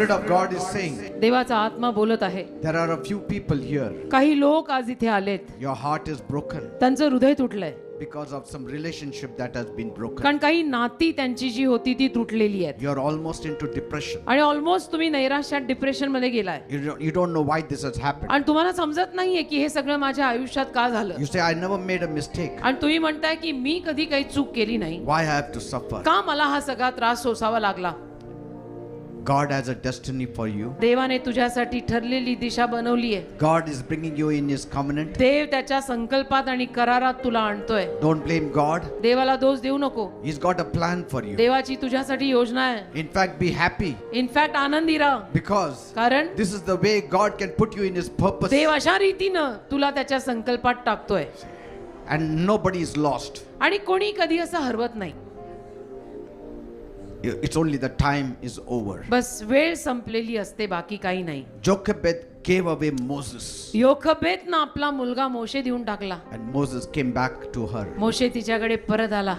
Spirit of God is saying, देवाचा आत्मा बोलत आहे, there are a few people here. काही लोक आज इथे आलेत, Your heart is broken त्यांचं हृदय तुटलंय, because of some relationship that has been broken. कारण काही नाती त्यांची जी होती ती तुटलेली आहेत You are almost into depression. आणि ऑलमोस्ट तुम्ही नैराश्यात डिप्रेशन मध्ये गेलाय You don't know why this has happened. आणि तुम्हाला समजत नाहीये की हे सगळं माझ्या आयुष्यात का झालं. You say, I never made a mistake. आणि तुम्ही म्हणताय की मी कधी काही चूक केली नाही, Why I have to suffer? का मला हा सगळा त्रास सोसावा लागला. God has a destiny for you. देवाने तुझ्यासाठी ठरलेली दिशा बनवली आहे. God is bringing you in His covenant. देव त्याच्या संकल्पात आणि करारात तुला आणतोय. Don't blame God. देवाला दोष देऊ नको. He's got a plan for you. देवाची तुझ्यासाठी योजना आहे. In fact, be happy in fact आनंदी राहा, because कारण this is the way God can put you in His purpose. देव अशा रीतीनं तुला त्याच्या संकल्पात टाकतोय And nobody is lost. आणि कोणी कधी असं हरवत नाही. It's only the time is over. बस वेळ संपलेली असते, बाकी काही नाही. Jochebed gave away Moses योखबेतनं आपला मुलगा मोशे देऊन टाकला. and Moses came back to her. मोशे तिच्याकडे परत आला.